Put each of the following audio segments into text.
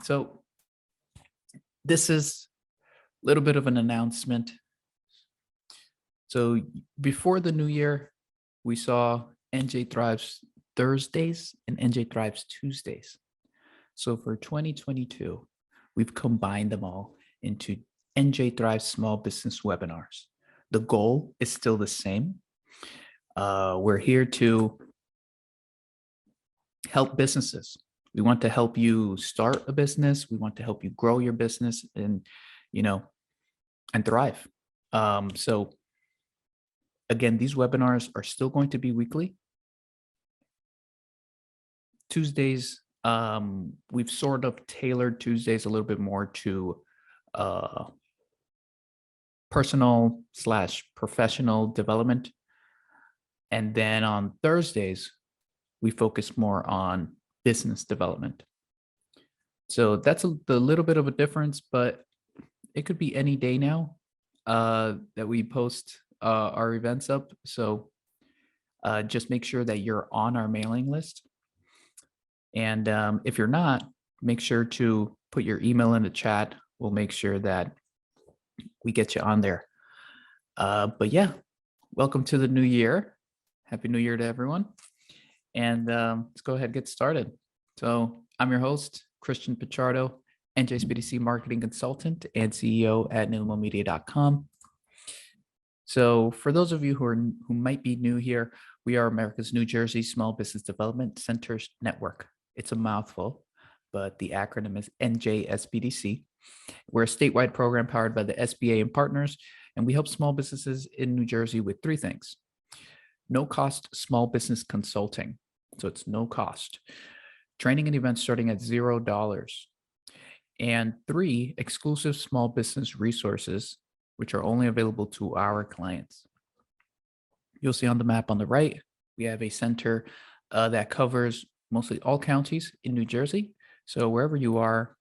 So this is a little bit of an announcement. So before the new year, we saw NJThrives Thursdays and NJThrives Tuesdays. So for 2022, we've combined them all into NJThrives Small Business Webinars. The goal is still the same. We're here to help businesses. We want to help you start a business. We want to help you grow your business and thrive. So again, these webinars are still going to be weekly. Tuesdays, we've sort of tailored Tuesdays a little bit more to personal/professional development. And then on Thursdays, we focus more on business development. So that's a little bit of a difference, but it could be any day now that we post our events up. So just make sure that you're on our mailing list. And if you're not, make sure to put your email in the chat. We'll make sure that we get you on there. But yeah, welcome to the new year. Happy New Year to everyone. And let's go ahead and get started. So I'm your host, Christian Pichardo, NJSBDC marketing consultant and CEO at newmomedia.com. So for those of you who might be new here, we are America's New Jersey Small Business Development Centers Network. It's a mouthful, but the acronym is NJSBDC. We're a statewide program powered by the SBA and partners, and we help small businesses in New Jersey with three things. No cost small business consulting. So it's no cost. Training and events starting at $0. And 3 exclusive small business resources, which are only available to our clients. You'll see on the map on the right, we have a center that covers mostly all counties in New Jersey. So wherever you are,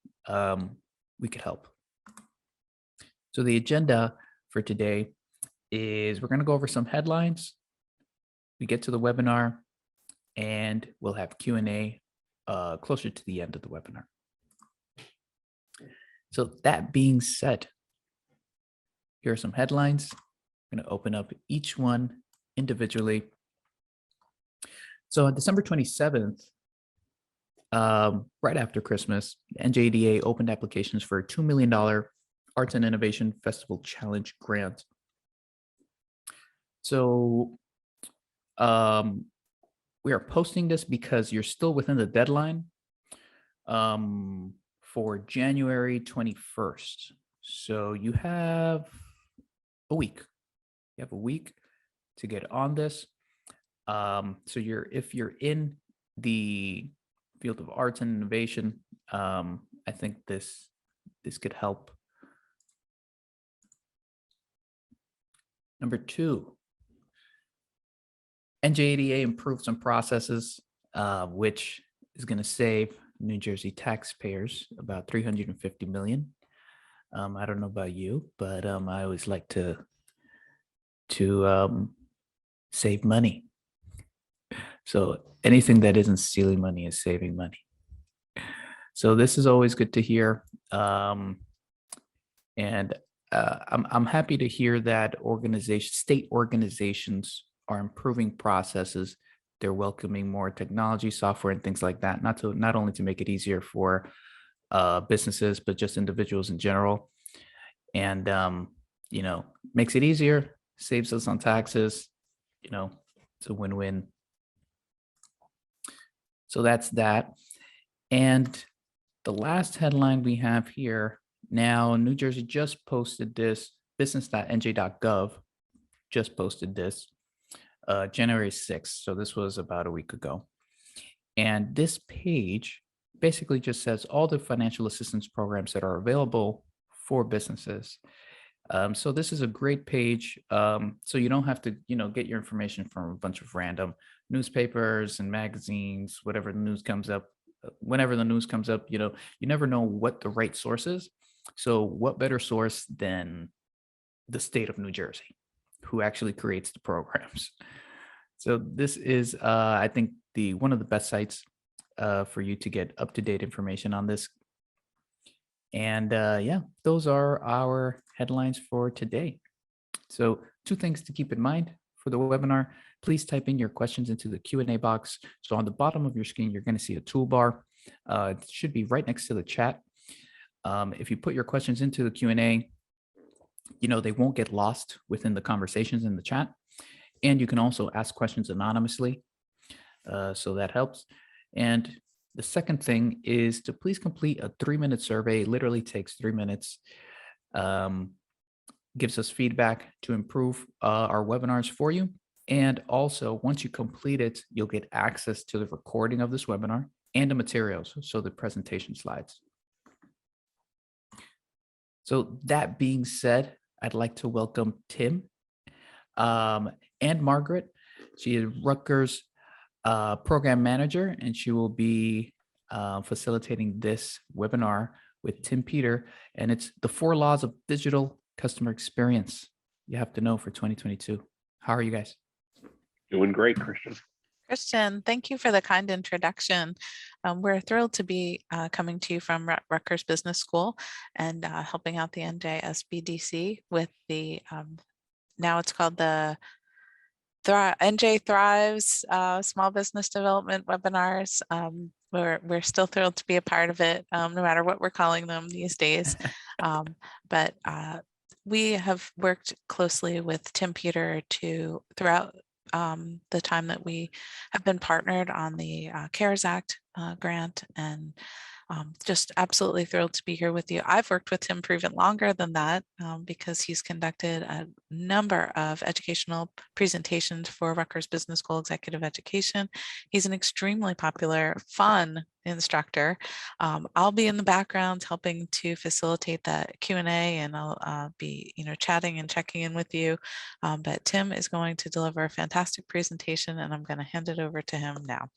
we could help. So the agenda for today is we're going to go over some headlines. We get to the webinar and we'll have Q&A closer to the end of the webinar. So that being said, here are some headlines. I'm going to open up each one individually. So on December 27th, right after Christmas, NJDA opened applications for a $2 million Arts and Innovation Festival Challenge grant. So we are posting this because you're still within the deadline for January 21st. So you have a week. You have a week to get on this. So if you're in the field of arts and innovation, I think this could help. Number 2, NJDA improved some processes, which is going to save New Jersey taxpayers about $350 million. I don't know about you, but I always like to save money. So anything that isn't stealing money is saving money. So this is always good to hear. I'm happy to hear that state organizations are improving processes. They're welcoming more technology, software, and things like that. Not only to make it easier for businesses, but just individuals in general. And makes it easier, saves us on taxes. It's a win-win. So that's that. And the last headline we have here now, New Jersey just posted this, business.nj.gov just posted this January 6th. So this was about a week ago. And this page basically just says all the financial assistance programs that are available for businesses. So this is a great page. So you don't have to, get your information from a bunch of random newspapers and magazines, whatever the news comes up. Whenever the news comes up, you never know what the right source is. So what better source than the state of New Jersey, who actually creates the programs? So this is, I think, one of the best sites for you to get up-to-date information on this. And yeah, those are our headlines for today. So 2 things to keep in mind for the webinar. Please type in your questions into the Q&A box. So on the bottom of your screen, you're going to see a toolbar. It should be right next to the chat. If you put your questions into the Q&A, they won't get lost within the conversations in the chat. And you can also ask questions anonymously. So that helps. And the second thing is to please complete a 3-minute survey. It literally takes 3 minutes. Gives us feedback to improve our webinars for you. And also, once you complete it, you'll get access to the recording of this webinar and the materials, so the presentation slides. So that being said, I'd like to welcome Tim and Margaret. She is Rutgers program manager, and she will be facilitating this webinar with Tim Peter, and it's the 4 laws of digital customer experience you have to know for 2022. How are you guys? Doing great, Christian. Christian, thank you for the kind introduction. We're thrilled to be coming to you from Rutgers Business School and helping out the NJSBDC with the, now it's called the NJThrives Small Business Development Webinars. We're still thrilled to be a part of it, no matter what we're calling them these days. But we have worked closely with Tim Peter throughout the time that we have been partnered on the CARES Act grant, and just absolutely thrilled to be here with you. I've worked with him for even longer than that because he's conducted a number of educational presentations for Rutgers Business School Executive Education. He's an extremely popular, fun instructor. I'll be in the background helping to facilitate that Q&A, and I'll be chatting and checking in with you. But Tim is going to deliver a fantastic presentation, and I'm going to hand it over to him now.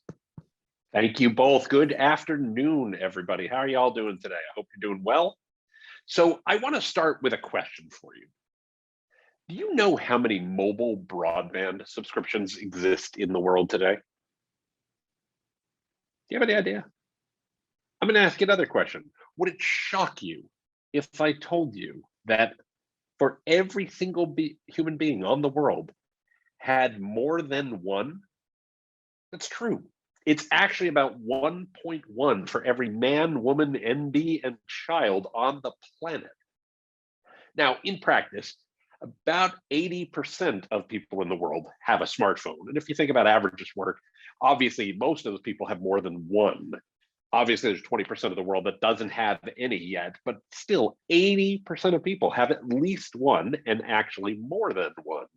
Thank you both. Good afternoon, everybody. How are y'all doing today? I hope you're doing well. So I want to start with a question for you. Do you know how many mobile broadband subscriptions exist in the world today? Do you have any idea? I'm going to ask you another question. Would it shock you if I told you that for every single human being on the world had more than one? That's true. It's actually about 1.1 for every man, woman, NB, and child on the planet. Now, in practice, about 80% of people in the world have a smartphone. And if you think about averages work, obviously most of those people have more than one. Obviously, there's 20% of the world that doesn't have any yet, but still 80% of people have at least one, and actually more than one,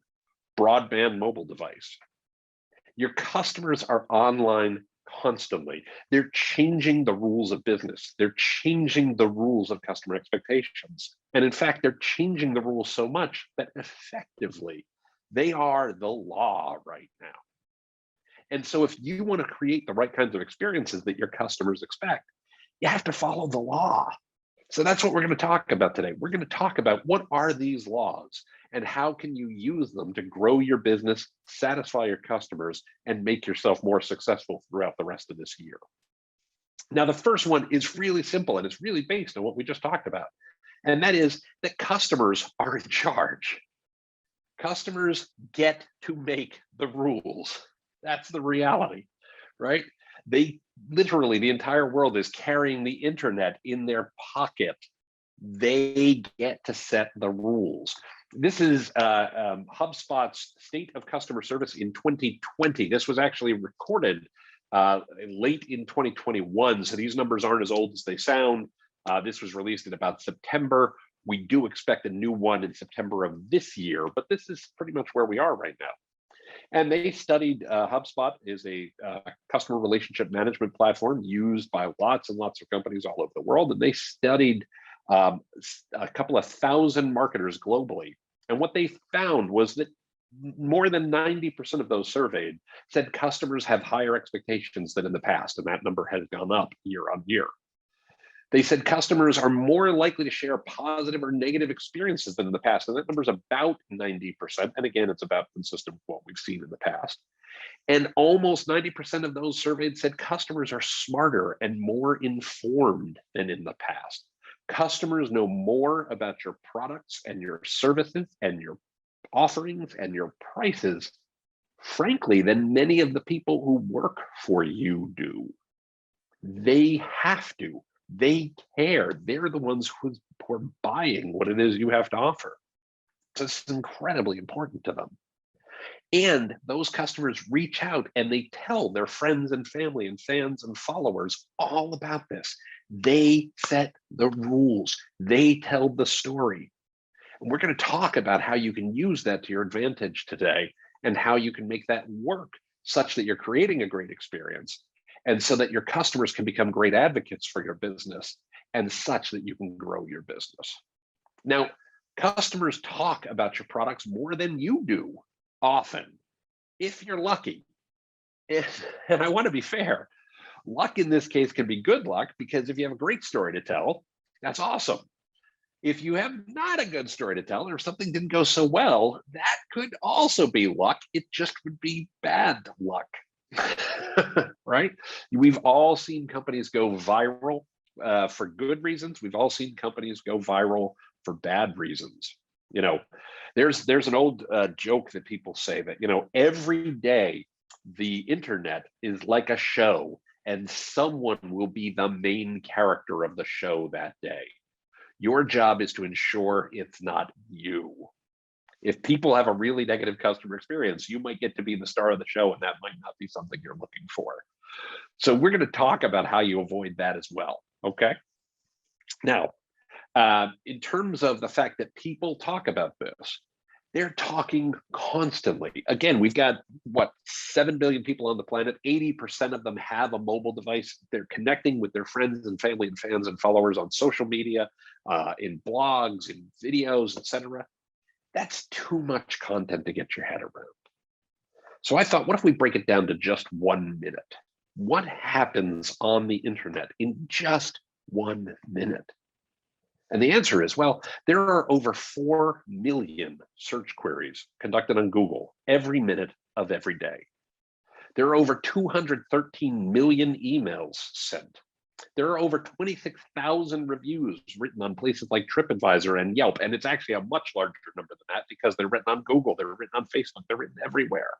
broadband mobile device. Your customers are online constantly. They're changing the rules of business. They're changing the rules of customer expectations. And in fact, they're changing the rules so much that effectively they are the law right now. And so if you want to create the right kinds of experiences that your customers expect, you have to follow the law. So that's what we're going to talk about today. We're going to talk about what are these laws and how can you use them to grow your business, satisfy your customers, and make yourself more successful throughout the rest of this year. Now, the first one is really simple, and it's really based on what we just talked about. And that is that customers are in charge. Customers get to make the rules. That's the reality, right? They literally, the entire world is carrying the internet in their pocket. They get to set the rules. This is HubSpot's State of Customer Service in 2020. This was actually recorded late in 2021. So these numbers aren't as old as they sound. This was released in about September. We do expect a new one in September of this year, but this is pretty much where we are right now. And they studied HubSpot is a customer relationship management platform used by lots and lots of companies all over the world. And they studied a couple of thousand marketers globally. And what they found was that more than 90% of those surveyed said customers have higher expectations than in the past. And that number has gone up year on year. They said customers are more likely to share positive or negative experiences than in the past. And that number is about 90%. And again, it's about consistent with what we've seen in the past. And almost 90% of those surveyed said customers are smarter and more informed than in the past. Customers know more about your products and your services and your offerings and your prices, frankly, than many of the people who work for you do. They have to. They care. They're the ones who are buying what it is you have to offer. So it's incredibly important to them. And those customers reach out and they tell their friends and family and fans and followers all about this. They set the rules. They tell the story. And we're going to talk about how you can use that to your advantage today and how you can make that work such that you're creating a great experience and so that your customers can become great advocates for your business and such that you can grow your business. Now, customers talk about your products more than you do often, if you're lucky. And I want to be fair, luck in this case can be good luck, because if you have a great story to tell, that's awesome. If you have not a good story to tell, or something didn't go so well, that could also be luck. It just would be bad luck, right? We've all seen companies go viral for good reasons. We've all seen companies go viral for bad reasons. You know, there's an old joke that people say that, you know, every day the internet is like a show and someone will be the main character of the show that day. Your job is to ensure it's not you. If people have a really negative customer experience, you might get to be the star of the show, and that might not be something you're looking for. So we're going to talk about how you avoid that as well, okay? Now, in terms of the fact that people talk about this, they're talking constantly. Again, we've got, what, 7 billion people on the planet. 80% of them have a mobile device. They're connecting with their friends and family and fans and followers on social media, in blogs, in videos, etc. That's too much content to get your head around. So I thought, what if we break it down to just 1 minute? What happens on the internet in just 1 minute? And the answer is, well, there are over 4 million search queries conducted on Google every minute of every day. There are over 213 million emails sent. There are over 26,000 reviews written on places like TripAdvisor and Yelp. And it's actually a much larger number than that because they're written on Google, they're written on Facebook, they're written everywhere.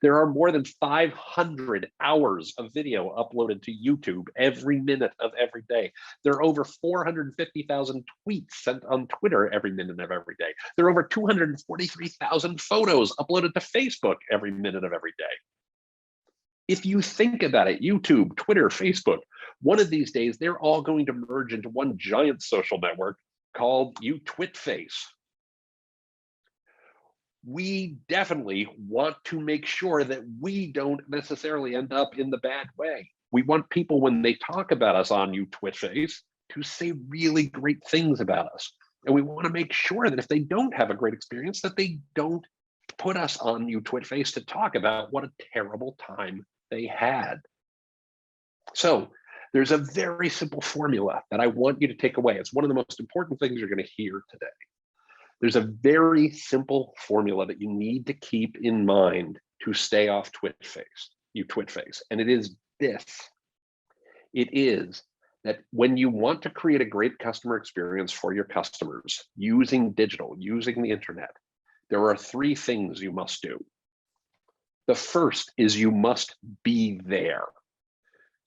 There are more than 500 hours of video uploaded to YouTube every minute of every day. There are over 450,000 tweets sent on Twitter every minute of every day. There are over 243,000 photos uploaded to Facebook every minute of every day. If you think about it, YouTube, Twitter, Facebook, one of these days, they're all going to merge into one giant social network called UTwitface. We definitely want to make sure that we don't necessarily end up in the bad way. We want people, when they talk about us on UTwitface, to say really great things about us. And we want to make sure that if they don't have a great experience, that they don't put us on UTwitface to talk about what a terrible time they had. So there's a very simple formula that I want you to take away. It's one of the most important things you're going to hear today. There's a very simple formula that you need to keep in mind to stay off UTwitface, and it is this. It is that when you want to create a great customer experience for your customers using digital, using the internet, there are 3 things you must do. The first is you must be there.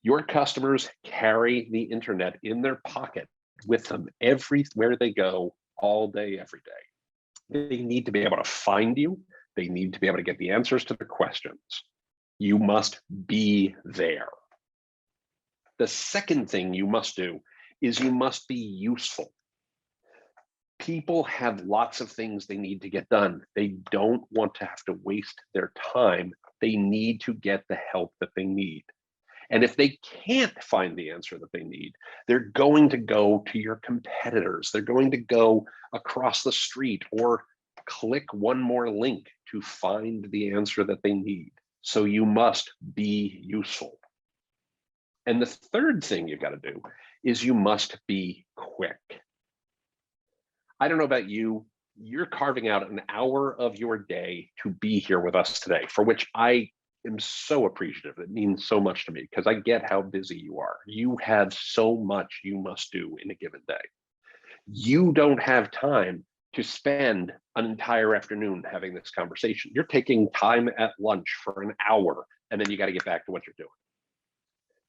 Your customers carry the internet in their pocket with them everywhere they go, all day, every day. They need to be able to find you. They need to be able to get the answers to the questions. You must be there. The second thing you must do is you must be useful. People have lots of things they need to get done. They don't want to have to waste their time. They need to get the help that they need. And if they can't find the answer that they need, they're going to go to your competitors. They're going to go across the street or click one more link to find the answer that they need. So you must be useful. And the third thing you got to do is you must be quick. I don't know about you, you're carving out an hour of your day to be here with us today, for which I am so appreciative. It means so much to me because I get how busy you are. You have so much you must do in a given day. You don't have time to spend an entire afternoon having this conversation. You're taking time at lunch for an hour, and then you got to get back to what you're doing.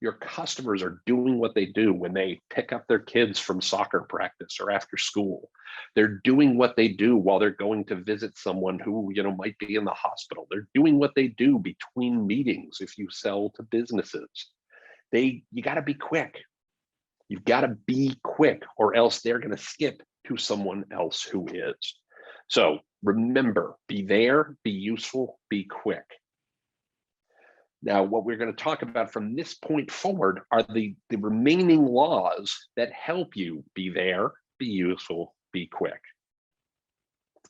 Your customers are doing what they do when they pick up their kids from soccer practice or after school. They're doing what they do while they're going to visit someone who, might be in the hospital. They're doing what they do between meetings if you sell to businesses. You got to be quick. You've got to be quick, or else they're going to skip to someone else who is. So remember, be there, be useful, be quick. Now, what we're going to talk about from this point forward are the remaining laws that help you be there, be useful, be quick.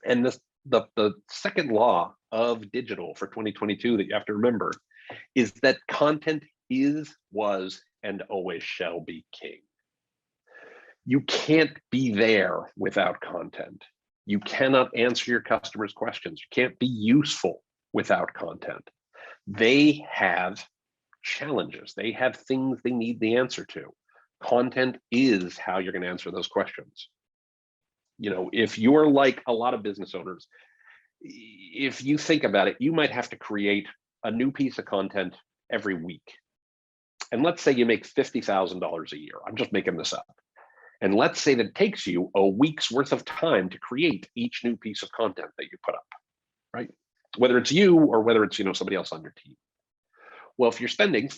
And the second law of digital for 2022 that you have to remember is that content is, was, and always shall be king. You can't be there without content. You cannot answer your customers' questions. You can't be useful without content. They have challenges. They have things they need the answer to. Content is how you're going to answer those questions. If you're like a lot of business owners, if you think about it, you might have to create a new piece of content every week. And let's say you make $50,000 a year. I'm just making this up. And let's say that it takes you a week's worth of time to create each new piece of content that you put up, right? Whether it's you or whether it's somebody else on your team. Well, if you're spending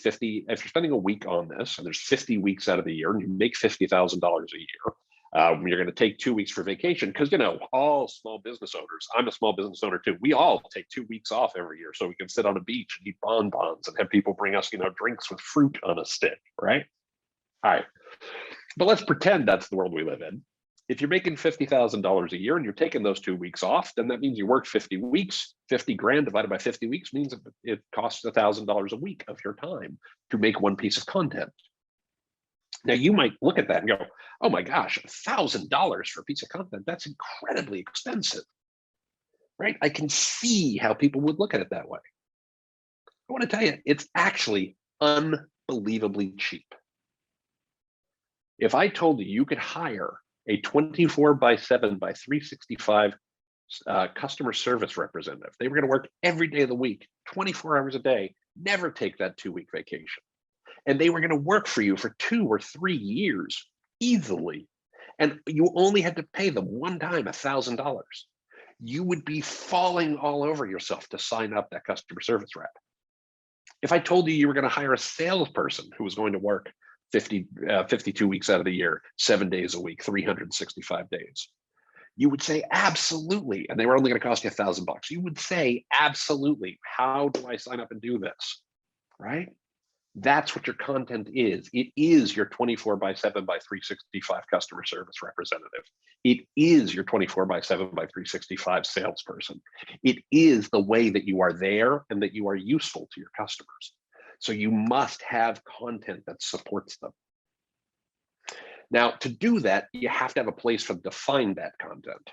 a week on this, and there's 50 weeks out of the year, and you make $50,000 a year, you're going to take 2 weeks for vacation because all small business owners. I'm a small business owner too. We all take 2 weeks off every year so we can sit on a beach and eat bonbons and have people bring us drinks with fruit on a stick, right? All right, but let's pretend that's the world we live in. If you're making $50,000 a year and you're taking those 2 weeks off, then that means you work 50 weeks. 50 grand divided by 50 weeks means it costs $1,000 a week of your time to make one piece of content. Now you might look at that and go, oh my gosh, $1,000 for a piece of content, that's incredibly expensive, right? I can see how people would look at it that way. I want to tell you, it's actually unbelievably cheap. If I told you could hire a 24/7 by 365 customer service representative, they were going to work every day of the week, 24 hours a day, never take that 2-week vacation. And they were going to work for you for 2 or 3 years easily. And you only had to pay them one time $1,000. You would be falling all over yourself to sign up that customer service rep. If I told you were going to hire a salesperson who was going to work 52 weeks out of the year, 7 days a week, 365 days, you would say absolutely. And they were only going to cost you $1,000. You would say absolutely. How do I sign up and do this? Right? That's what your content is. It is your 24/7 by 365 customer service representative. It is your 24/7 by 365 salesperson. It is the way that you are there and that you are useful to your customers. So you must have content that supports them. Now, to do that, you have to have a place to define that content.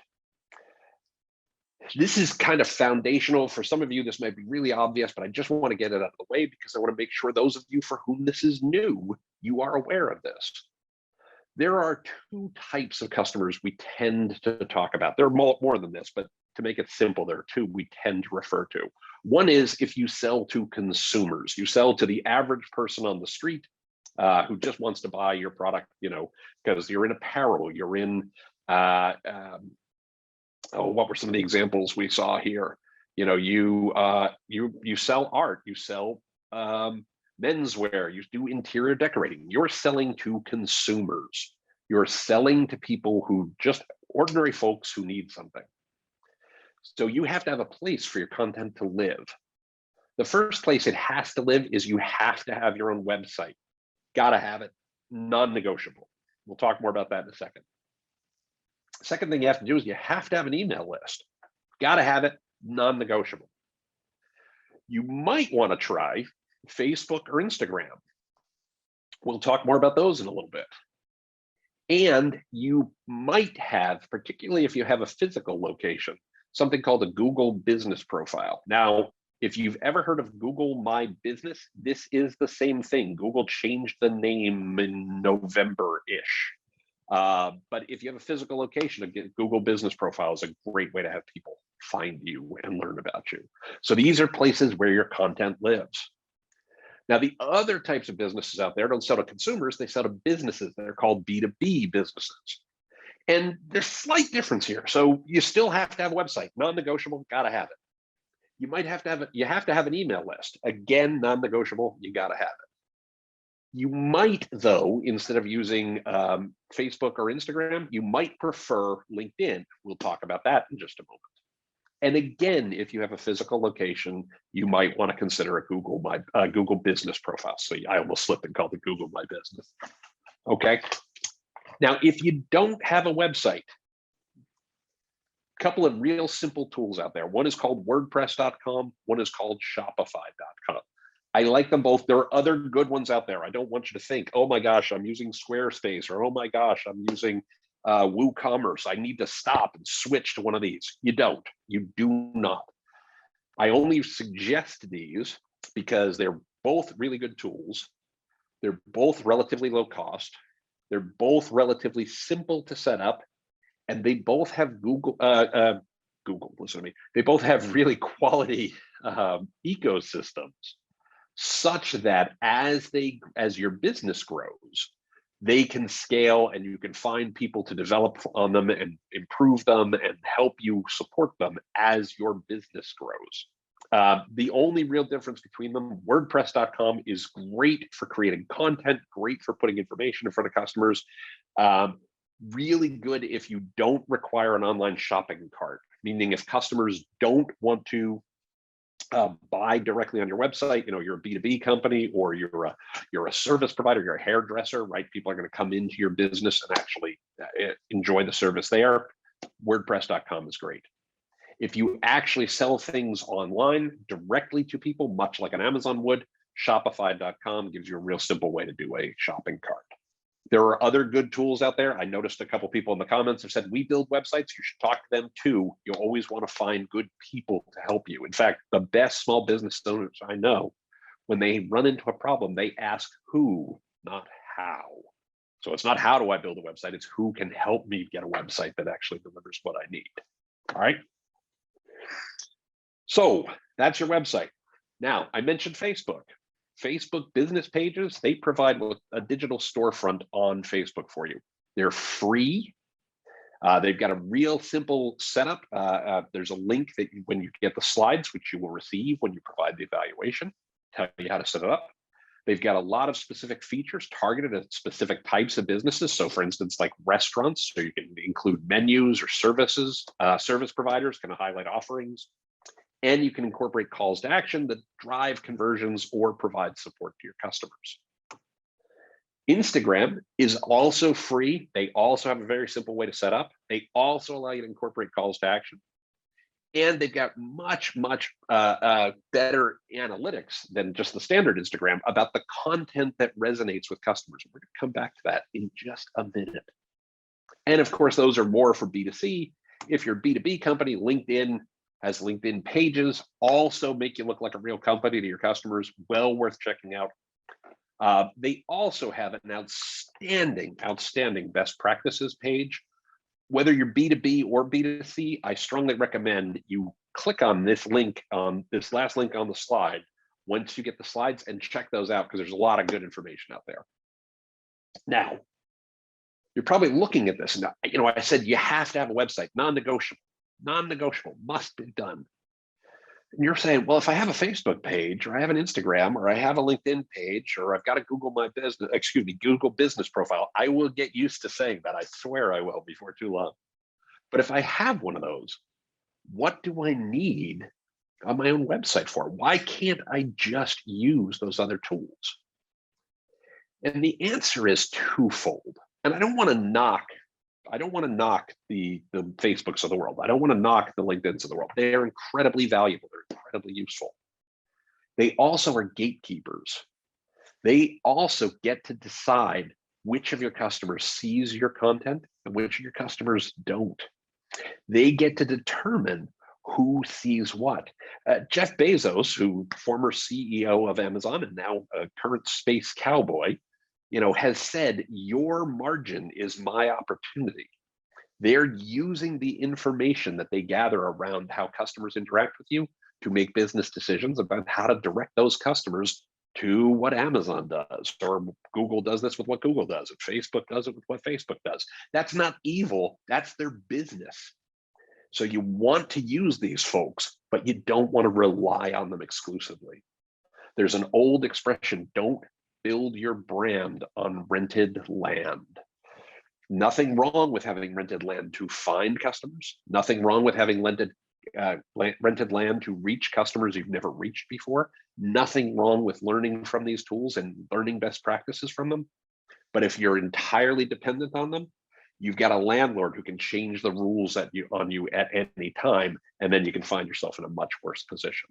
This is kind of foundational. For some of you, this might be really obvious, but I just want to get it out of the way because I want to make sure those of you for whom this is new, you are aware of this. There are 2 types of customers we tend to talk about. There are more than this, but to make it simple, there are 2 we tend to refer to. One is if you sell to consumers. You sell to the average person on the street who just wants to buy your product, because you're in apparel, you're in what were some of the examples we saw here? You sell art, you sell menswear, you do interior decorating. You're selling to consumers. You're selling to people who just ordinary folks who need something. So you have to have a place for your content to live. The first place it has to live is you have to have your own website. Gotta have it, non-negotiable. We'll talk more about that in a second. Second thing you have to do is you have to have an email list. Got to have it, non-negotiable. You might want to try Facebook or Instagram. We'll talk more about those in a little bit. And you might have, particularly if you have a physical location, something called a Google business profile. Now, If you've ever heard of Google My Business, this is the same thing. Google changed the name in November-ish. But if you have a physical location, again, Google Business Profile is a great way to have people find you and learn about you. So these are places where your content lives. Now, the other types of businesses out there don't sell to consumers, they sell to businesses. They're called B2B businesses. And there's slight difference here. So you still have to have a website, non-negotiable, gotta have it. You might have to have it, you have to have an email list. Again, non-negotiable, you gotta have it. You might, though, instead of using Facebook or Instagram, you might prefer LinkedIn. We'll talk about that in just a moment. And again, if you have a physical location, you might want to consider a Google Business Profile. So I almost slipped and called it Google My Business. Okay. Now, if you don't have a website, a couple of real simple tools out there. One is called WordPress.com. One is called Shopify.com. I like them both. There are other good ones out there. I don't want you to think, oh my gosh, I'm using Squarespace, or oh my gosh, I'm using WooCommerce. I need to stop and switch to one of these. You don't. You do not. I only suggest these because they're both really good tools. They're both relatively low cost. They're both relatively simple to set up, and they both have listen to me. They both have really quality ecosystems, such that as your business grows, they can scale and you can find people to develop on them and improve them and help you support them as your business grows. The only real difference between them, WordPress.com is great for creating content, great for putting information in front of customers. Really good if you don't require an online shopping cart, meaning if customers don't want to buy directly on your website, you're a B2B company, or you're a service provider, you're a hairdresser, right? People are going to come into your business and actually enjoy the service there. WordPress.com is great. If you actually sell things online directly to people, much like an Amazon would, Shopify.com gives you a real simple way to do a shopping cart. There are other good tools out there. I noticed a couple people in the comments have said, we build websites. You should talk to them too. You'll always want to find good people to help you. In fact, the best small business owners I know, when they run into a problem, they ask who, not how. So it's not how do I build a website, it's who can help me get a website that actually delivers what I need. All right. So that's your website. Now, I mentioned Facebook. Facebook business pages, they provide a digital storefront on Facebook for you. They're free. They've got a real simple setup. There's a link that when you get the slides, which you will receive when you provide the evaluation, tell you how to set it up. They've got a lot of specific features targeted at specific types of businesses. So for instance, like restaurants, so you can include menus or services, service providers can highlight offerings. And you can incorporate calls to action that drive conversions or provide support to your customers. Instagram is also free. They also have a very simple way to set up. They also allow you to incorporate calls to action. And they've got much better analytics than just the standard Instagram about the content that resonates with customers. We're going to come back to that in just a minute. And of course, those are more for B2C. If you're a B2B company, LinkedIn has LinkedIn pages, also make you look like a real company to your customers, well worth checking out. They also have an outstanding best practices page. Whether you're B2B or B2C, I strongly recommend you click on this link, this last link on the slide, once you get the slides, and check those out because there's a lot of good information out there. Now, you're probably looking at this. Now, I said you have to have a website, non-negotiable, must be done. And you're saying, well, if I have a Facebook page, or I have an Instagram, or I have a LinkedIn page, or I've got a Google Business Profile, I will get used to saying that. I swear I will before too long. But if I have one of those, what do I need on my own website for? Why can't I just use those other tools? And the answer is twofold. And I don't want to knock the Facebooks of the world. I don't want to knock the LinkedIns of the world. They are incredibly valuable. They're incredibly useful. They also are gatekeepers. They also get to decide which of your customers sees your content and which of your customers don't. They get to determine Who sees what? Jeff Bezos, who former CEO of Amazon and now a current space cowboy, has said, your margin is my opportunity. They're using the information that they gather around how customers interact with you to make business decisions about how to direct those customers to what Amazon does, or Google does this with what Google does, and Facebook does it with what Facebook does. That's not evil, that's their business. So you want to use these folks, but you don't want to rely on them exclusively. There's an old expression, don't build your brand on rented land. Nothing wrong with having rented land to find customers. Nothing wrong with having rented land to reach customers you've never reached before. Nothing wrong with learning from these tools and learning best practices from them. But if you're entirely dependent on them, you've got a landlord who can change the rules on you at any time, and then you can find yourself in a much worse position.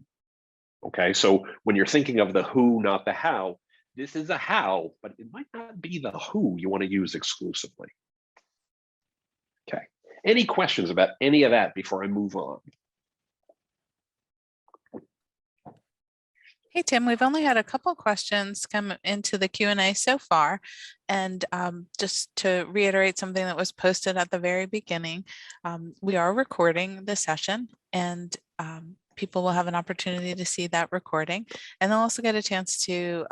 Okay, so when you're thinking of the who, not the how, this is a how, but it might not be the who you want to use exclusively. Okay, any questions about any of that before I move on? Hey, Tim, we've only had a couple questions come into the Q&A so far. And just to reiterate something that was posted at the very beginning, we are recording the session, and people will have an opportunity to see that recording, and they'll also get a chance to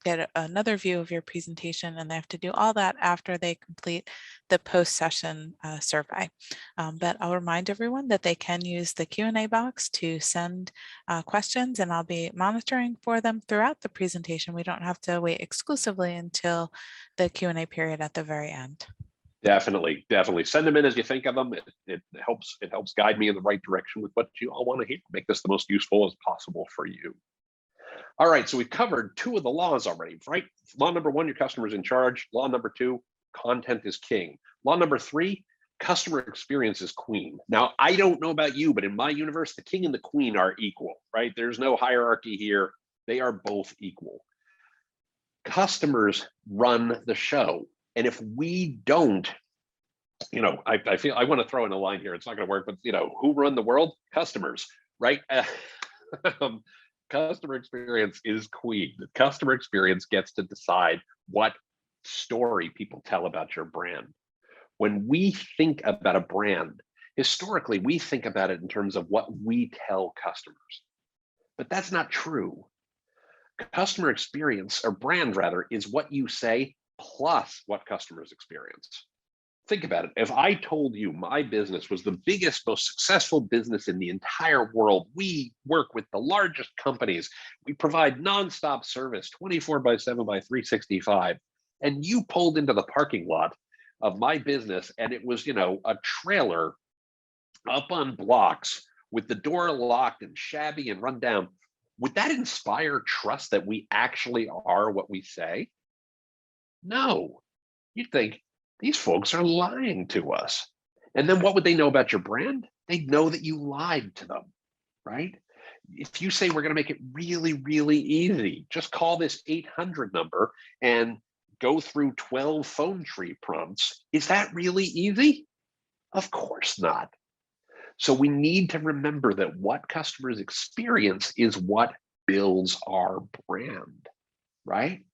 get another view of your presentation, and they have to do all that after they complete the post-session survey. But I'll remind everyone that they can use the Q&A box to send questions, and I'll be monitoring for them throughout the presentation. We don't have to wait exclusively until the Q&A period at the very end. Definitely send them in as you think of them. It helps guide me in the right direction with what you all want to hear. Make this the most useful as possible for you. All right, so we've covered 2 of the laws already, right? Law number 1, your customer's in charge. Law number 2, content is king. Law number 3, customer experience is queen. Now, I don't know about you, but in my universe, the king and the queen are equal, right? There's no hierarchy here. They are both equal. Customers run the show. And if we don't, I feel I want to throw in a line here. It's not going to work, but who run the world? Customers, right? Customer experience is queen. The customer experience gets to decide what story people tell about your brand. When we think about a brand, historically, we think about it in terms of what we tell customers, but that's not true. Customer experience, or brand rather, is what you say plus what customers experience. Think about it. If I told you my business was the biggest, most successful business in the entire world, we work with the largest companies, we provide nonstop service 24/7 by 365, and you pulled into the parking lot of my business and it was, a trailer up on blocks with the door locked and shabby and run down, would that inspire trust that we actually are what we say? No, you'd think these folks are lying to us. And then what would they know about your brand? They'd know that you lied to them, right? If you say we're going to make it really, really easy, just call this 800 number and go through 12 phone tree prompts. Is that really easy? Of course not. So we need to remember that what customers experience is what builds our brand, right?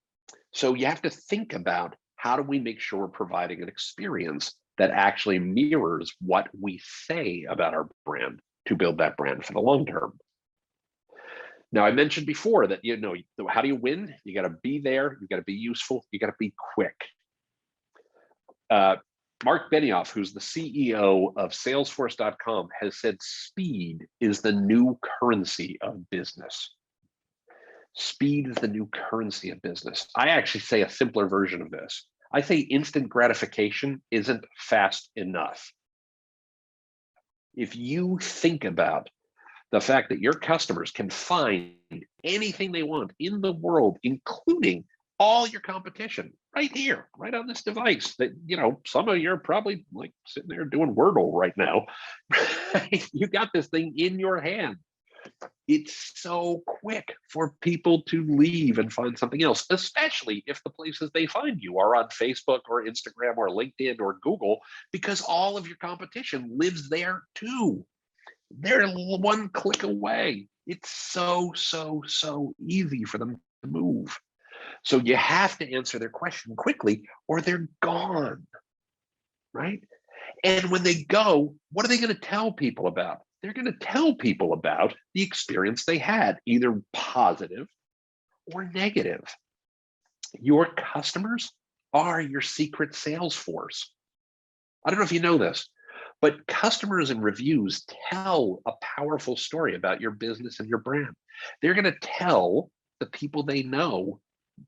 So you have to think about, how do we make sure we're providing an experience that actually mirrors what we say about our brand to build that brand for the long term? Now, I mentioned before that, how do you win? You got to be there, you got to be useful, you got to be quick. Mark Benioff, who's the CEO of Salesforce.com, has said speed is the new currency of business. Speed is the new currency of business. I actually say a simpler version of this. I say instant gratification isn't fast enough. If you think about the fact that your customers can find anything they want in the world, including all your competition, right here, right on this device, that, some of you are probably like sitting there doing Wordle right now. You got this thing in your hand. It's so quick for people to leave and find something else, especially if the places they find you are on Facebook or Instagram or LinkedIn or Google, because all of your competition lives there too. They're one click away. It's so easy for them to move. So you have to answer their question quickly or they're gone, right? And when they go, what are they going to tell people about? They're going to tell people about the experience they had, either positive or negative. Your customers are your secret sales force. I don't know if you know this, but customers and reviews tell a powerful story about your business and your brand. They're going to tell the people they know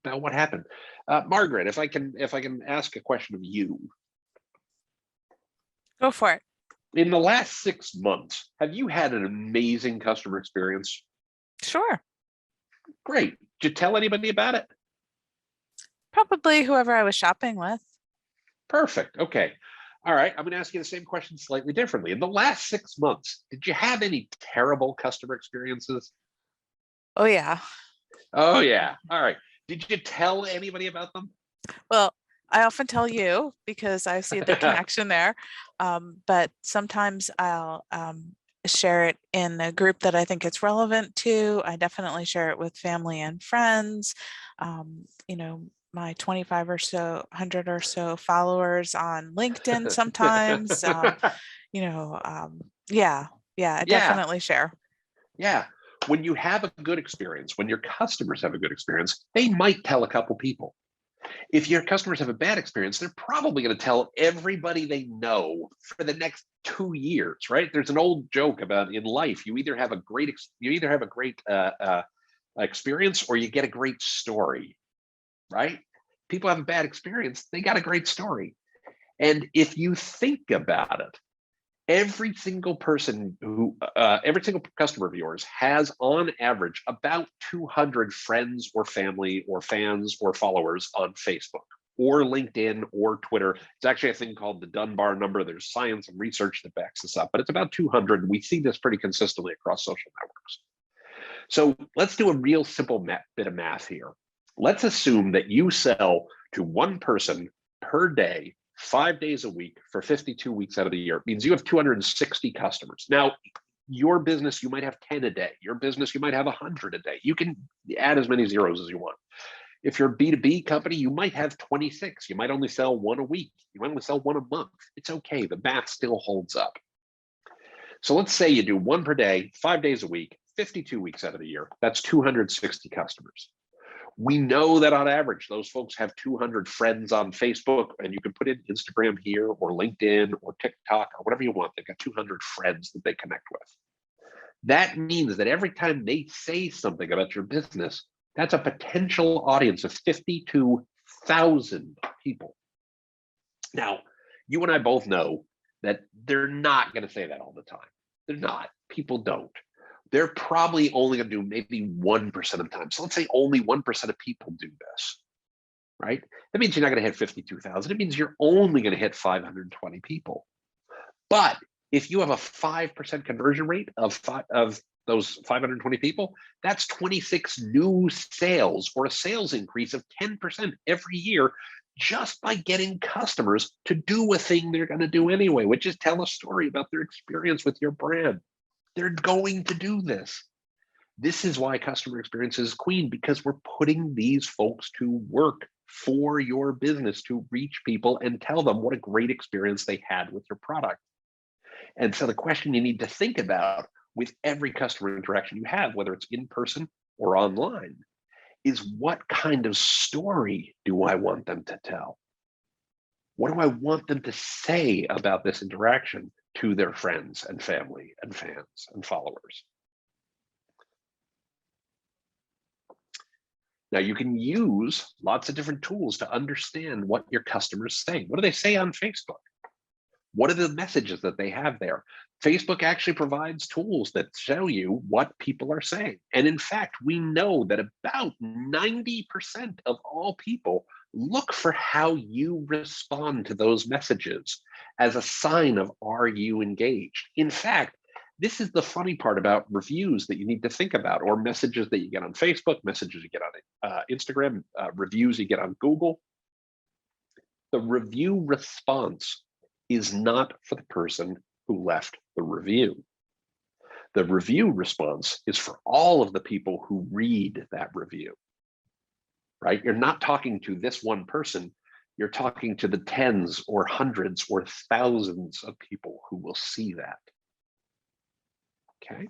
about what happened. Margaret, if I can ask a question of you. Go for it. In the last 6 months, have you had an amazing customer experience? Sure. Great. Did you tell anybody about it? Probably whoever I was shopping with. Perfect. Okay. All right. I'm going to ask you the same question slightly differently. In the last 6 months, did you have any terrible customer experiences? Oh, yeah. Oh, yeah. All right. Did you tell anybody about them? Well, I often tell you because I see the connection there, but sometimes I'll share it in a group that I think it's relevant to. I definitely share it with family and friends. You know, my 25 or so, 100 or so followers on LinkedIn sometimes. Yeah, I definitely share. Yeah. When you have a good experience, when your customers have a good experience, they might tell a couple people. If your customers have a bad experience, they're probably going to tell everybody they know for the next 2 years, right? There's an old joke about in life, you either have a great experience or you get a great story, right? People have a bad experience, they got a great story. And if you think about it, every single customer of yours has on average about 200 friends or family or fans or followers on Facebook or LinkedIn or Twitter. It's actually a thing called the Dunbar number. There's science and research that backs this up, but it's about 200. We see this pretty consistently across social networks. So let's do a real simple bit of math here. Let's assume that you sell to one person per day, 5 days a week for 52 weeks out of the year. It means you have 260 customers. Now, your business, you might have 10 a day. Your business, you might have 100 a day. You can add as many zeros as you want. If you're a B2B company, you might have 26. You might only sell one a week. You might only sell one a month. It's okay. The math still holds up. So let's say you do one per day, 5 days a week, 52 weeks out of the year. That's 260 customers. We know that on average, those folks have 200 friends on Facebook, and you can put in Instagram here or LinkedIn or TikTok or whatever you want. They've got 200 friends that they connect with. That means that every time they say something about your business, that's a potential audience of 52,000 people. Now, you and I both know that they're not going to say that all the time. They're not. People don't. They're probably only going to do maybe 1% of the time. So let's say only 1% of people do this, right? That means you're not going to hit 52,000. It means you're only going to hit 520 people. But if you have a 5% conversion rate of those 520 people, that's 26 new sales or a sales increase of 10% every year just by getting customers to do a thing they're going to do anyway, which is tell a story about their experience with your brand. They're going to do this. This is why customer experience is queen, because we're putting these folks to work for your business to reach people and tell them what a great experience they had with your product. And so the question you need to think about with every customer interaction you have, whether it's in person or online, is what kind of story do I want them to tell? What do I want them to say about this interaction to their friends and family and fans and followers? Now, you can use lots of different tools to understand what your customers say. What do they say on Facebook? What are the messages that they have there? Facebook actually provides tools that show you what people are saying. And in fact, we know that about 90% of all people look for how you respond to those messages as a sign of, are you engaged? In fact, this is the funny part about reviews that you need to think about, or messages that you get on Facebook, messages you get on Instagram, reviews you get on Google. The review response is not for the person who left the review. The review response is for all of the people who read that review, right? You're not talking to this one person. You're talking to the tens or hundreds or thousands of people who will see that. Okay.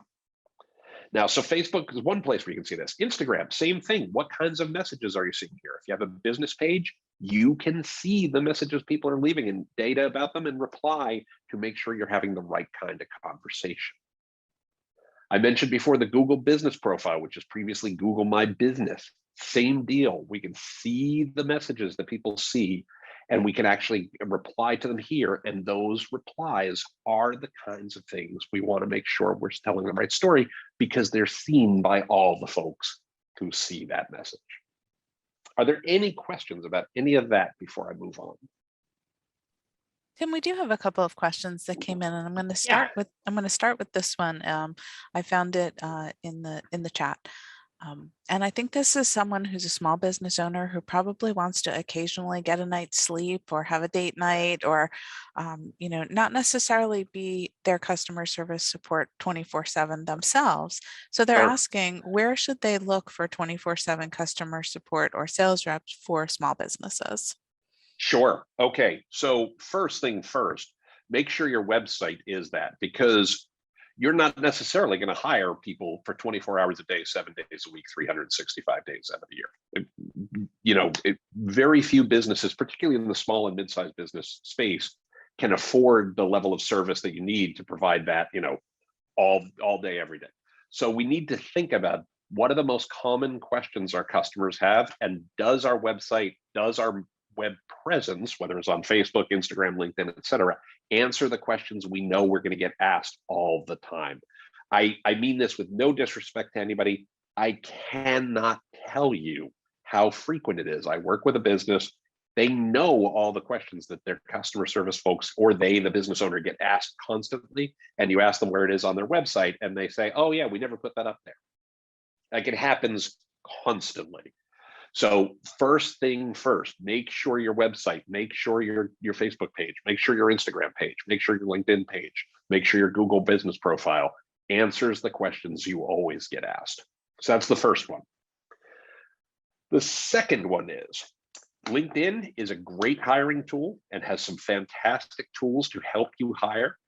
Now, so Facebook is one place where you can see this. Instagram, same thing. What kinds of messages are you seeing here? If you have a business page, you can see the messages people are leaving and data about them and reply to make sure you're having the right kind of conversation. I mentioned before the Google Business Profile, which is previously Google My Business. Same deal. We can see the messages that people see, and we can actually reply to them here. And those replies are the kinds of things we want to make sure we're telling the right story, because they're seen by all the folks who see that message. Are there any questions about any of that before I move on? Tim, we do have a couple of questions that came in, and I'm going to start with this one. I found it in the chat. And I think this is someone who's a small business owner who probably wants to occasionally get a night's sleep or have a date night, or, not necessarily be their customer service support 24/7 themselves. So they're Sure. asking, where should they look for 24/7 customer support or sales reps for small businesses? Sure. Okay. So first thing first, make sure your website is that, because you're not necessarily going to hire people for 24 hours a day, 7 days a week, 365 days out of the year. Very few businesses, particularly in the small and mid-sized business space, can afford the level of service that you need to provide that, all day, every day. So we need to think about what are the most common questions our customers have, and does our website, does our web presence, whether it's on Facebook, Instagram, LinkedIn, et cetera, answer the questions we know we're going to get asked all the time. I mean this with no disrespect to anybody. I cannot tell you how frequent it is. I work with a business. They know all the questions that their customer service folks, or they, the business owner, get asked constantly. And you ask them where it is on their website, and they say, oh yeah, we never put that up there. Like, it happens constantly. So first thing first, make sure your website, make sure your Facebook page, make sure your Instagram page, make sure your LinkedIn page, make sure your Google Business Profile answers the questions you always get asked. So that's the first one. The second one is LinkedIn is a great hiring tool and has some fantastic tools to help you hire.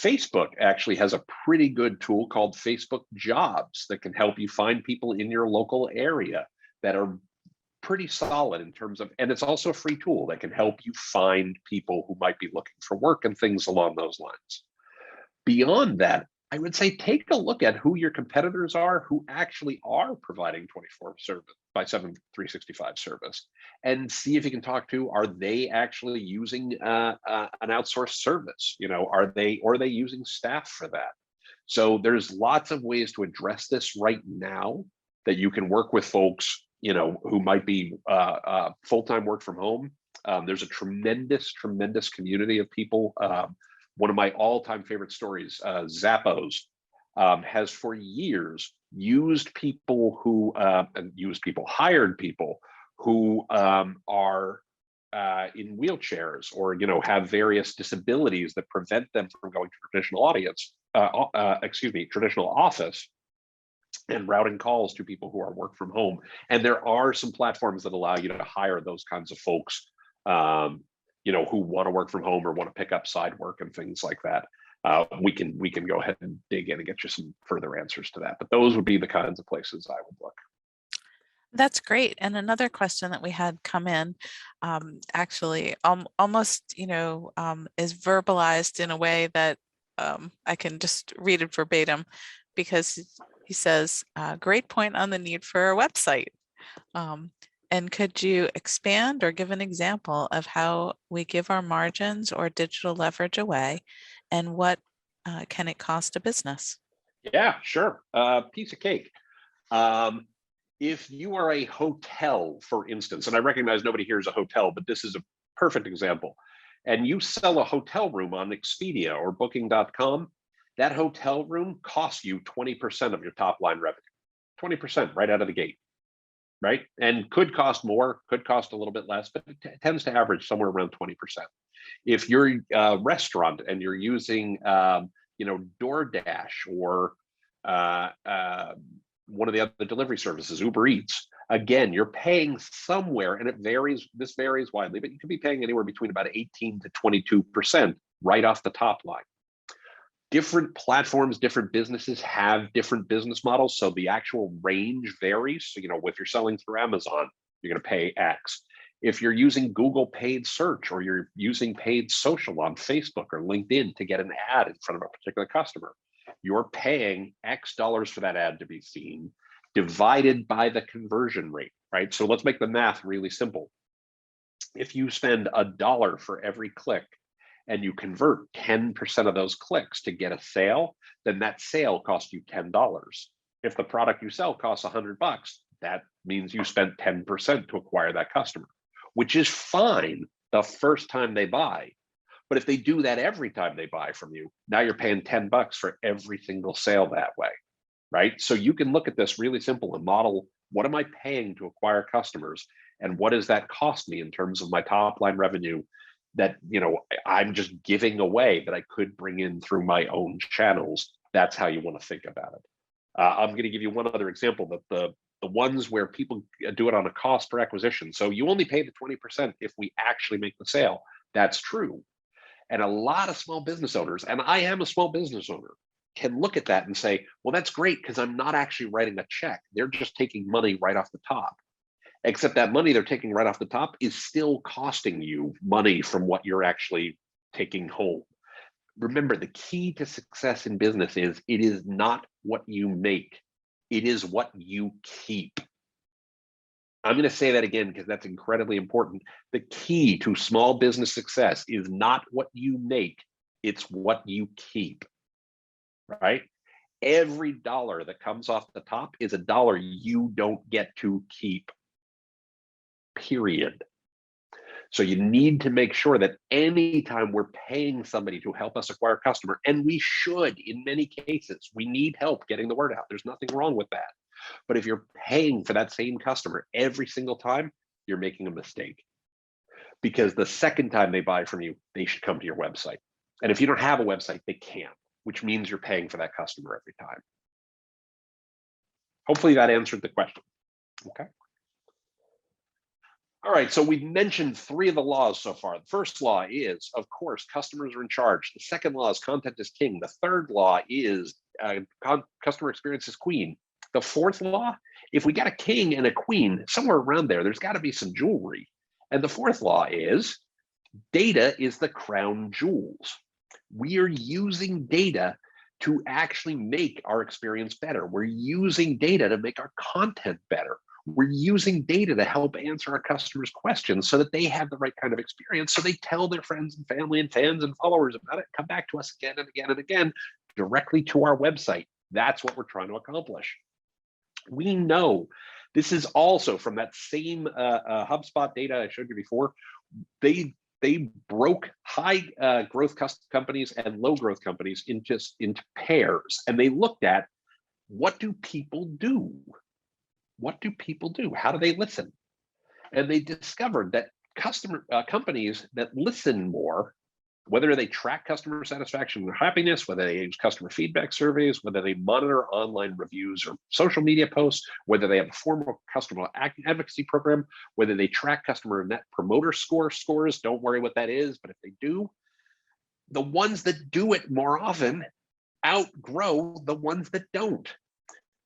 Facebook actually has a pretty good tool called Facebook Jobs that can help you find people in your local area that are pretty solid in terms of, and it's also a free tool that can help you find people who might be looking for work and things along those lines. Beyond that, I would say take a look at who your competitors are, who actually are providing 24/7 365 service, and see if you can talk to, are they actually using an outsourced service? Are they using staff for that? So there's lots of ways to address this right now that you can work with folks, who might be full-time work from home. There's a tremendous community of people. One of my all-time favorite stories, Zappos, has for years hired people who are in wheelchairs, or have various disabilities that prevent them from going to traditional office, and routing calls to people who are work from home. And there are some platforms that allow you to hire those kinds of folks, who want to work from home or want to pick up side work and things like that. We can go ahead and dig in and get you some further answers to that. But those would be the kinds of places I would look. That's great. And another question that we had come in, actually almost, is verbalized in a way that I can just read it verbatim, because he says, great point on the need for a website. And could you expand or give an example of how we give our margins or digital leverage away, and what can it cost a business? Yeah, sure. Piece of cake. If you are a hotel, for instance, and I recognize nobody here is a hotel, but this is a perfect example, and you sell a hotel room on Expedia or Booking.com, that hotel room costs you 20% of your top line revenue, 20% right out of the gate. Right? And could cost more, could cost a little bit less, but it tends to average somewhere around 20%. If you're a restaurant and you're using DoorDash or one of the other delivery services, Uber Eats, again, you're paying somewhere, and it varies. This varies widely, but you could be paying anywhere between about 18 to 22% right off the top line. Different platforms, different businesses have different business models, so the actual range varies. So, if you're selling through Amazon, you're going to pay X. If you're using Google paid search, or you're using paid social on Facebook or LinkedIn to get an ad in front of a particular customer, you're paying X dollars for that ad to be seen, divided by the conversion rate, right? So let's make the math really simple. If you spend $1 for every click and you convert 10% of those clicks to get a sale, then that sale costs you $10. If the product you sell costs $100, that means you spent 10% to acquire that customer, which is fine the first time they buy. But if they do that every time they buy from you, now you're paying $10 for every single sale that way, right? So you can look at this really simple and model, what am I paying to acquire customers? And what does that cost me in terms of my top line revenue that I'm just giving away that I could bring in through my own channels? That's how you want to think about it. I'm going to give you one other example, that the ones where people do it on a cost per acquisition. So you only pay the 20% if we actually make the sale. That's true. And a lot of small business owners, and I am a small business owner, can look at that and say, well, that's great because I'm not actually writing a check. They're just taking money right off the top. Except that money they're taking right off the top is still costing you money from what you're actually taking home. Remember, the key to success in business is it is not what you make, it is what you keep. I'm going to say that again because that's incredibly important. The key to small business success is not what you make, it's what you keep, right? Every dollar that comes off the top is a dollar you don't get to keep, period. So you need to make sure that anytime we're paying somebody to help us acquire a customer, and we should, in many cases, we need help getting the word out. There's nothing wrong with that. But if you're paying for that same customer every single time, you're making a mistake. Because the second time they buy from you, they should come to your website. And if you don't have a website, they can't, which means you're paying for that customer every time. Hopefully that answered the question. Okay. All right, so we've mentioned 3 of the laws so far. The first law is, of course, customers are in charge. The second law is content is king. The third law is customer experience is queen. The fourth law, if we got a king and a queen, somewhere around there's got to be some jewelry. And the fourth law is data is the crown jewels. We are using data to actually make our experience better. We're using data to make our content better. We're using data to help answer our customers' questions so that they have the right kind of experience, so they tell their friends and family and fans and followers about it, come back to us again and again and again, directly to our website. That's what we're trying to accomplish. We know this is also from that same HubSpot data I showed you before. They broke high growth companies and low growth companies into pairs, and they looked at what do people do? What do people do? How do they listen? And they discovered that companies that listen more, whether they track customer satisfaction or happiness, whether they use customer feedback surveys, whether they monitor online reviews or social media posts, whether they have a formal customer advocacy program, whether they track customer net promoter scores, don't worry what that is, but if they do, the ones that do it more often outgrow the ones that don't.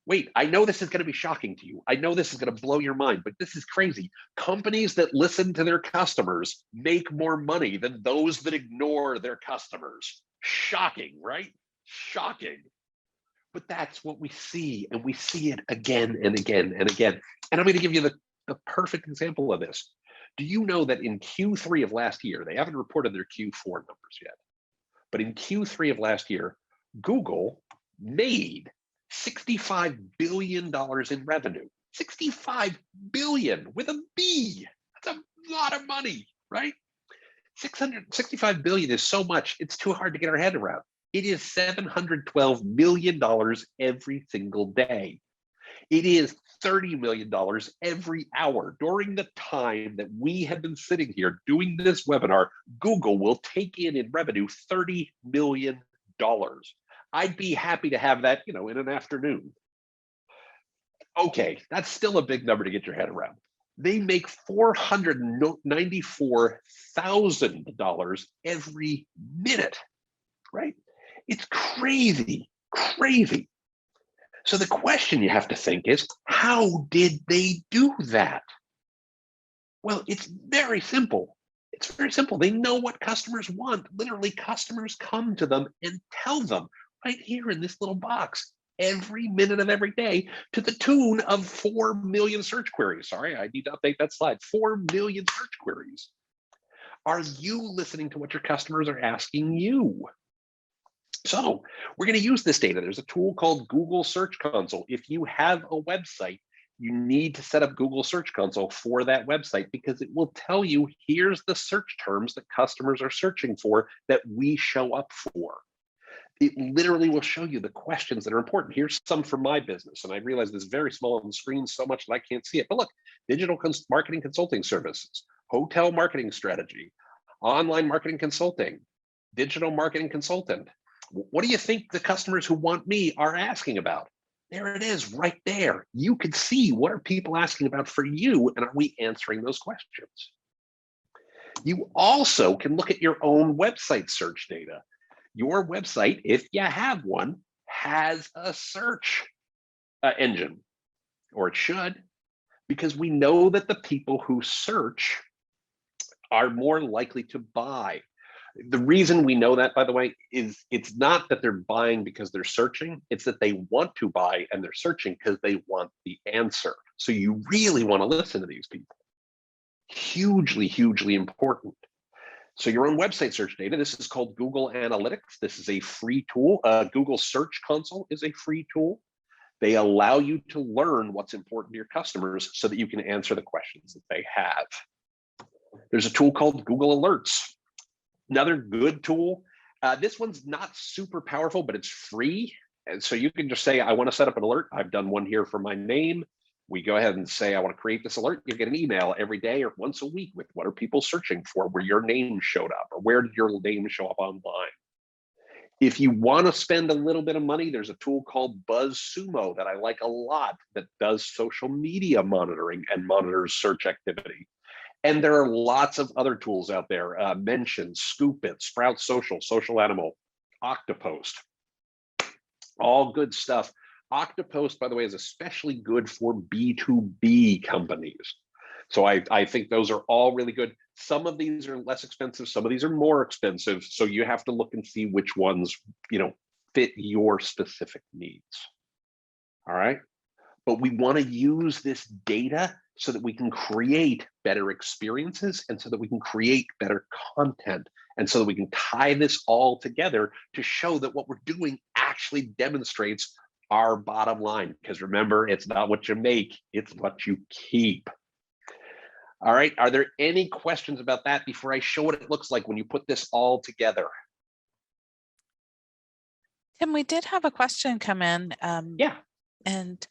Wait, I know this is going to be shocking to you. I know this is going to blow your mind, but this is crazy. Companies that listen to their customers make more money than those that ignore their customers. Shocking, right? Shocking. But that's what we see, and we see it again and again and again. And I'm going to give you the perfect example of this. Do you know that in Q3 of last year, they haven't reported their Q4 numbers yet, but in Q3 of last year, Google made $65 billion in revenue. 65 billion with a B. That's a lot of money, right? 665 billion is so much, it's too hard to get our head around. It is $712 million every single day. It is $30 million every hour. During the time that we have been sitting here doing this webinar, Google will take in revenue $30 million. I'd be happy to have that, in an afternoon. Okay, that's still a big number to get your head around. They make $494,000 every minute, right? It's crazy, crazy. So the question you have to think is, how did they do that? Well, it's very simple. It's very simple. They know what customers want. Literally, customers come to them and tell them right here in this little box every minute of every day to the tune of 4 million search queries. Sorry, I need to update that slide. 4 million search queries. Are you listening to what your customers are asking you? So we're going to use this data. There's a tool called Google Search Console. If you have a website, you need to set up Google Search Console for that website, because it will tell you, here's the search terms that customers are searching for that we show up for. It literally will show you the questions that are important. Here's some for my business. And I realize this is very small on the screen so much that I can't see it. But look, digital marketing consulting services, hotel marketing strategy, online marketing consulting, digital marketing consultant. What do you think the customers who want me are asking about? There it is right there. You can see, what are people asking about for you, and are we answering those questions? You also can look at your own website search data. Your website, if you have one, has a search engine, or it should, because we know that the people who search are more likely to buy. The reason we know that, by the way, is it's not that they're buying because they're searching, it's that they want to buy and they're searching because they want the answer. So you really want to listen to these people. Hugely, hugely important. So your own website search data, this is called Google Analytics. This is a free tool. Google Search Console is a free tool. They allow you to learn what's important to your customers so that you can answer the questions that they have. There's a tool called Google Alerts. Another good tool. This one's not super powerful, but it's free. And so you can just say, I want to set up an alert. I've done one here for my name. We go ahead and say, I want to create this alert. You get an email every day or once a week with what are people searching for, where your name showed up, or where did your name show up online. If you want to spend a little bit of money, there's a tool called BuzzSumo that I like a lot that does social media monitoring and monitors search activity. And there are lots of other tools out there, Mention, Scoopit, Sprout Social, Social Animal, Octopost, all good stuff. Octopost, by the way, is especially good for B2B companies. So I think those are all really good. Some of these are less expensive, some of these are more expensive. So you have to look and see which ones, fit your specific needs. All right. But we want to use this data so that we can create better experiences, and so that we can create better content, and so that we can tie this all together to show that what we're doing actually demonstrates our bottom line. Because remember, it's not what you make, it's what you keep. All right, are there any questions about that before I show what it looks like when you put this all together? Tim, we did have a question come in. Yeah. And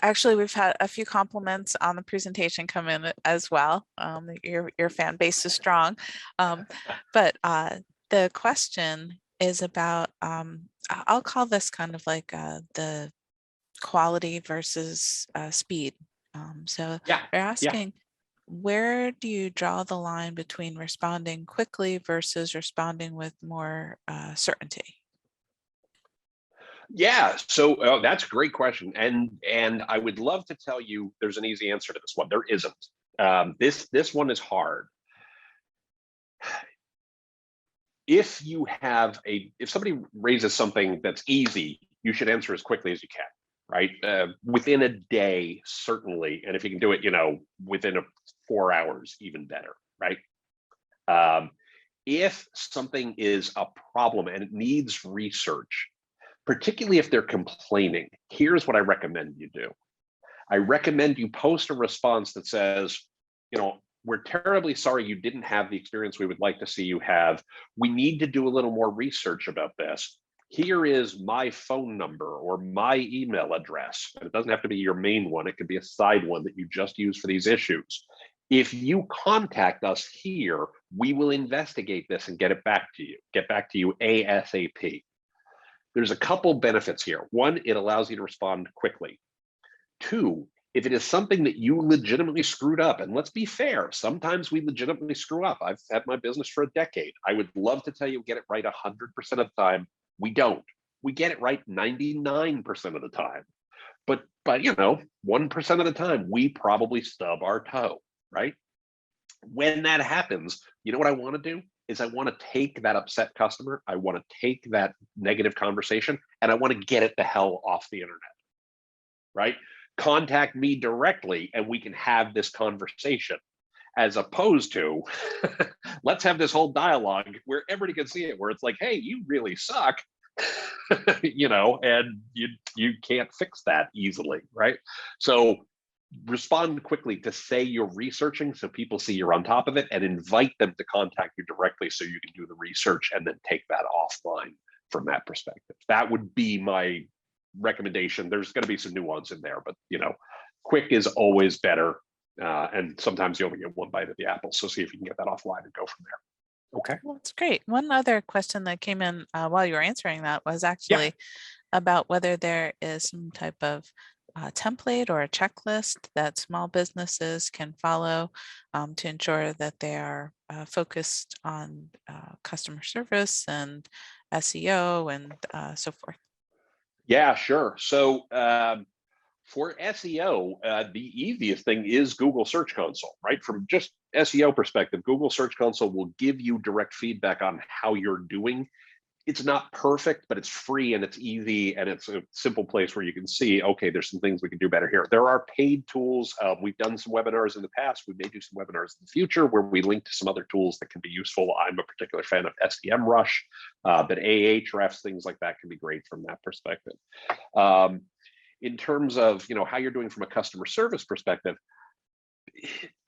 actually, we've had a few compliments on the presentation come in as well. Your fan base is strong. But the question is about, I'll call this kind of like the quality versus speed. So Yeah. they're asking, where do you draw the line between responding quickly versus responding with more certainty? Yeah, so that's a great question, and I would love to tell you there's an easy answer to this one. There isn't. This one is hard. If somebody raises something that's easy, you should answer as quickly as you can, right? Within a day, certainly, and if you can do it, within 4 hours, even better, right? If something is a problem and it needs research, particularly if they're complaining, here's what I recommend you do. I recommend you post a response that says, we're terribly sorry you didn't have the experience we would like to see you have. We need to do a little more research about this. Here is my phone number or my email address. And it doesn't have to be your main one. It could be a side one that you just use for these issues. If you contact us here, we will investigate this and get back to you ASAP. There's a couple benefits here. One, it allows you to respond quickly. Two, if it is something that you legitimately screwed up, and let's be fair, sometimes we legitimately screw up. I've had my business for a decade. I would love to tell you get it right 100% of the time. We don't. We get it right 99% of the time. But 1% of the time, we probably stub our toe, right? When that happens, you know what I want to do? Is I want to take that upset customer, I want to take that negative conversation, and I want to get it the hell off the internet, right? Contact me directly and we can have this conversation, as opposed to let's have this whole dialogue where everybody can see it, where it's like, hey, you really suck, and you can't fix that easily, right? So respond quickly to say you're researching so people see you're on top of it, and invite them to contact you directly so you can do the research and then take that offline from that perspective. That would be my recommendation. There's going to be some nuance in there, but quick is always better. And sometimes you only get one bite of the apple. So see if you can get that offline and go from there. Okay. Well, that's great. One other question that came in while you were answering that was actually about whether there is some type of template or a checklist that small businesses can follow to ensure that they are focused on customer service and SEO and so forth. Yeah, sure. So for SEO, the easiest thing is Google Search Console, right? From just SEO perspective, Google Search Console will give you direct feedback on how you're doing. It's not perfect, but it's free and it's easy, and it's a simple place where you can see, okay, there's some things we can do better here. There are paid tools. We've done some webinars in the past. We may do some webinars in the future where we link to some other tools that can be useful. I'm a particular fan of SEMrush, but Ahrefs, things like that can be great from that perspective. In terms of how you're doing from a customer service perspective,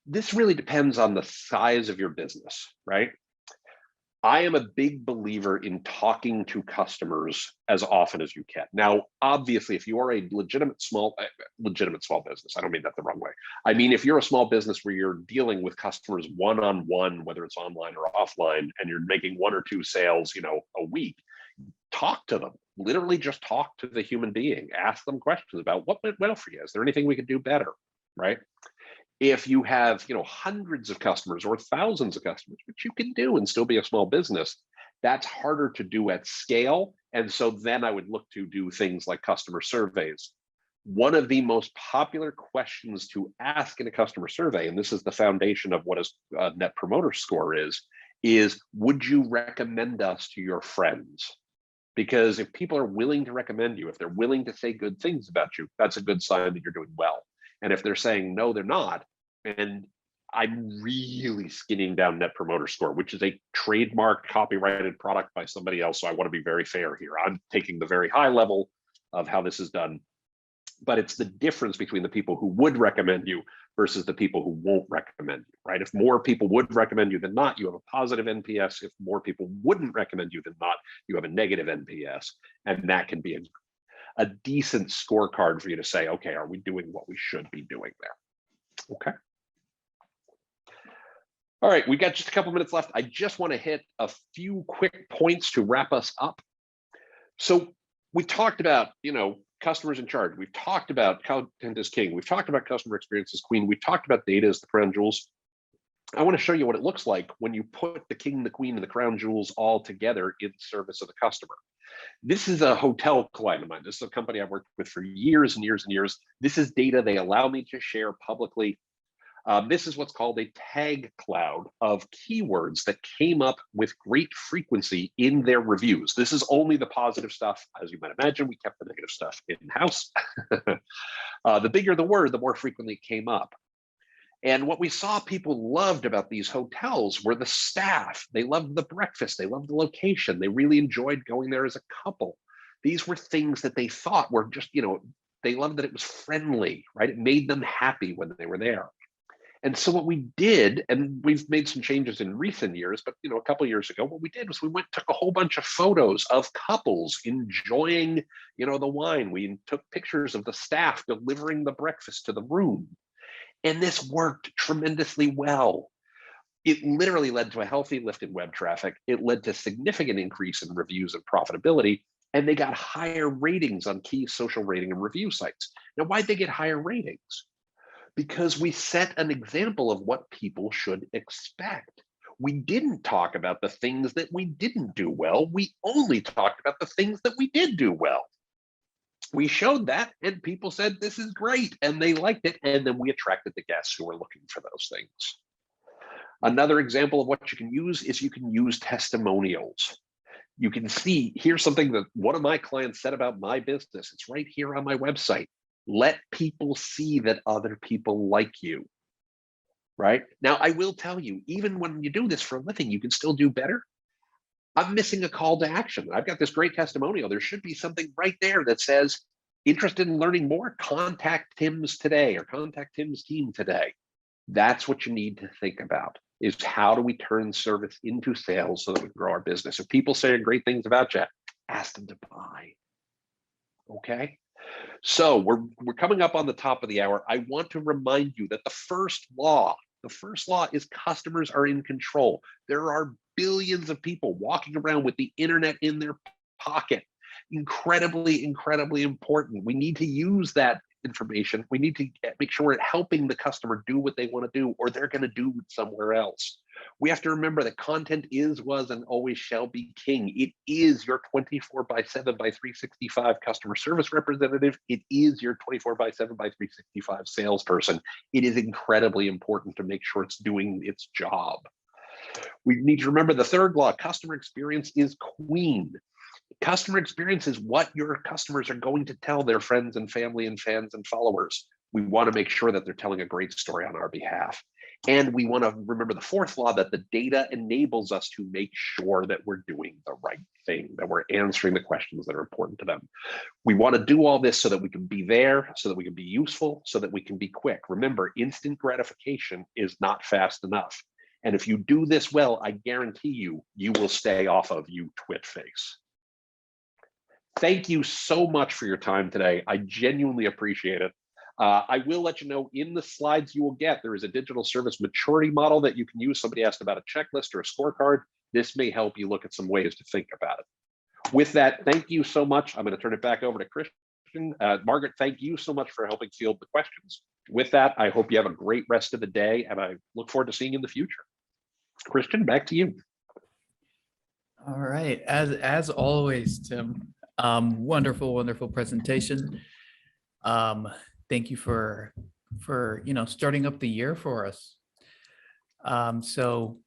this really depends on the size of your business, right? I am a big believer in talking to customers as often as you can. Now, obviously, if you are a legitimate small business, I don't mean that the wrong way. I mean, if you're a small business where you're dealing with customers one-on-one, whether it's online or offline, and you're making 1 or 2 sales, a week, talk to them. Literally just talk to the human being. Ask them questions about what went well for you. Is there anything we could do better, right? If you have hundreds of customers or thousands of customers, which you can do and still be a small business, that's harder to do at scale. And so then I would look to do things like customer surveys. One of the most popular questions to ask in a customer survey, and this is the foundation of what a Net Promoter Score is would you recommend us to your friends? Because if people are willing to recommend you, if they're willing to say good things about you, that's a good sign that you're doing well. And if they're saying, no, they're not, and I'm really skinning down Net Promoter Score, which is a trademarked copyrighted product by somebody else. So I want to be very fair here. I'm taking the very high level of how this is done, but it's the difference between the people who would recommend you versus the people who won't recommend you, right? If more people would recommend you than not, you have a positive NPS. If more people wouldn't recommend you than not, you have a negative NPS. And that can be a decent scorecard for you to say, okay, are we doing what we should be doing there? Okay. All right, we got just a couple minutes left. I just want to hit a few quick points to wrap us up. So we talked about, customers in charge. We've talked about content is king. We've talked about customer experience is queen. We've talked about data as the crown jewels. I want to show you what it looks like when you put the king, the queen, and the crown jewels all together in service of the customer. This is a hotel client of mine. This is a company I've worked with for years and years and years. This is data they allow me to share publicly. This is what's called a tag cloud of keywords that came up with great frequency in their reviews. This is only the positive stuff. As you might imagine, we kept the negative stuff in-house. The bigger the word, the more frequently it came up. And what we saw people loved about these hotels were the staff. They loved the breakfast. They loved the location. They really enjoyed going there as a couple. These were things that they thought were just, they loved that it was friendly, right? It made them happy when they were there. And so what we did, and we've made some changes in recent years, but a couple of years ago, what we did was we took a whole bunch of photos of couples enjoying, the wine. We took pictures of the staff delivering the breakfast to the room. And this worked tremendously well. It literally led to a healthy lift in web traffic. It led to significant increase in reviews and profitability. And they got higher ratings on key social rating and review sites. Now, why'd they get higher ratings? Because we set an example of what people should expect. We didn't talk about the things that we didn't do well. We only talked about the things that we did do well. We showed that and people said, this is great. And they liked it. And then we attracted the guests who were looking for those things. Another example of what you can use is you can use testimonials. You can see, here's something that one of my clients said about my business. It's right here on my website. Let people see that other people like you, right? Now, I will tell you, even when you do this for a living, you can still do better. I'm missing a call to action. I've got this great testimonial. There should be something right there that says, interested in learning more, contact Tim's today or contact Tim's team today. That's what you need to think about, is how do we turn service into sales so that we can grow our business? If people say great things about you, ask them to buy, okay? So we're coming up on the top of the hour. I want to remind you that the first law is customers are in control. There are billions of people walking around with the internet in their pocket. Incredibly, incredibly important. We need to use that information. We need to make sure we're helping the customer do what they want to do, or they're going to do it somewhere else. We have to remember that content is, was, and always shall be king. It is your 24/7/365 customer service representative. It is your 24/7/365 salesperson. It is incredibly important to make sure it's doing its job. We need to remember the third law, customer experience is queen. Customer experience is what your customers are going to tell their friends and family and fans and followers. We want to make sure that they're telling a great story on our behalf. And we want to remember the fourth law, that the data enables us to make sure that we're doing the right thing, that we're answering the questions that are important to them. We want to do all this so that we can be there, so that we can be useful, so that we can be quick. Remember, instant gratification is not fast enough. And if you do this well, I guarantee you, you will stay off of you twit face. Thank you so much for your time today. I genuinely appreciate it. I will let you know in the slides you will get, there is a digital service maturity model that you can use. Somebody asked about a checklist or a scorecard. This may help you look at some ways to think about it. With that, thank you so much. I'm going to turn it back over to Christian. Margaret, thank you so much for helping field the questions. With that, I hope you have a great rest of the day, and I look forward to seeing you in the future. Christian, back to you. All right, as always, Tim, wonderful presentation. Thank you for starting up the year for us. So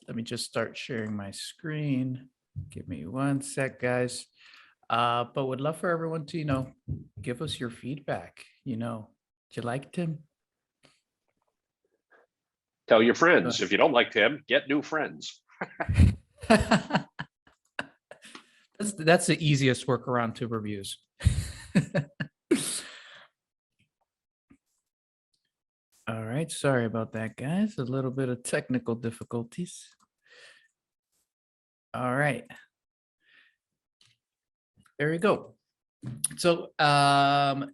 let me just start sharing my screen. Give me one sec, guys. But would love for everyone to give us your feedback. Did you like Tim? Tell your friends. If you don't like Tim, get new friends. That's the easiest workaround to reviews. All right, sorry about that, guys. A little bit of technical difficulties. All right. There we go. So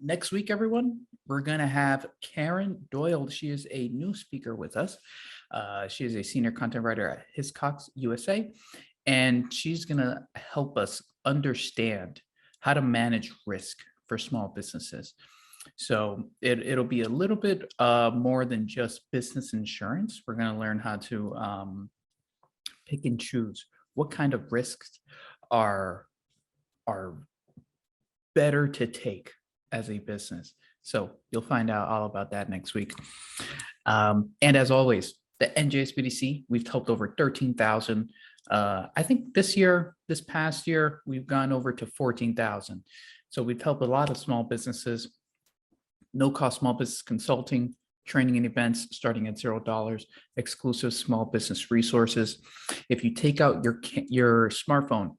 next week, everyone, we're going to have Karen Doyle. She is a new speaker with us. She is a senior content writer at Hiscox USA, and she's going to help us understand how to manage risk for small businesses. So it'll be a little bit more than just business insurance. We're going to learn how to pick and choose what kind of risks are better to take as a business. So you'll find out all about that next week. And as always, the NJSBDC, we've helped over 13,000. I think this past year, we've gone over to 14,000. So we've helped a lot of small businesses. No cost small business consulting, training and events starting at $0, exclusive small business resources. If you take out your smartphone,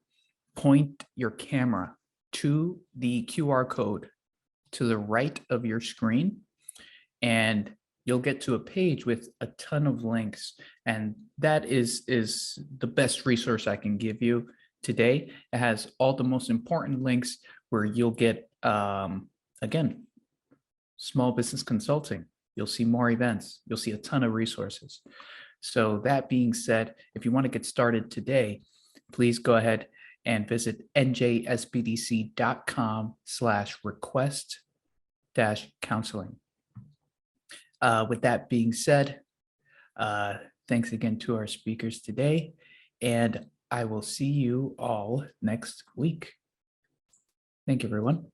point your camera to the QR code to the right of your screen, and you'll get to a page with a ton of links. And that is the best resource I can give you today. It has all the most important links where you'll get, again, small business consulting. You'll see more events. You'll see a ton of resources. So that being said, if you want to get started today, please go ahead and visit njsbdc.com/request-counseling. With that being said, thanks again to our speakers today, and I will see you all next week. Thank you, everyone.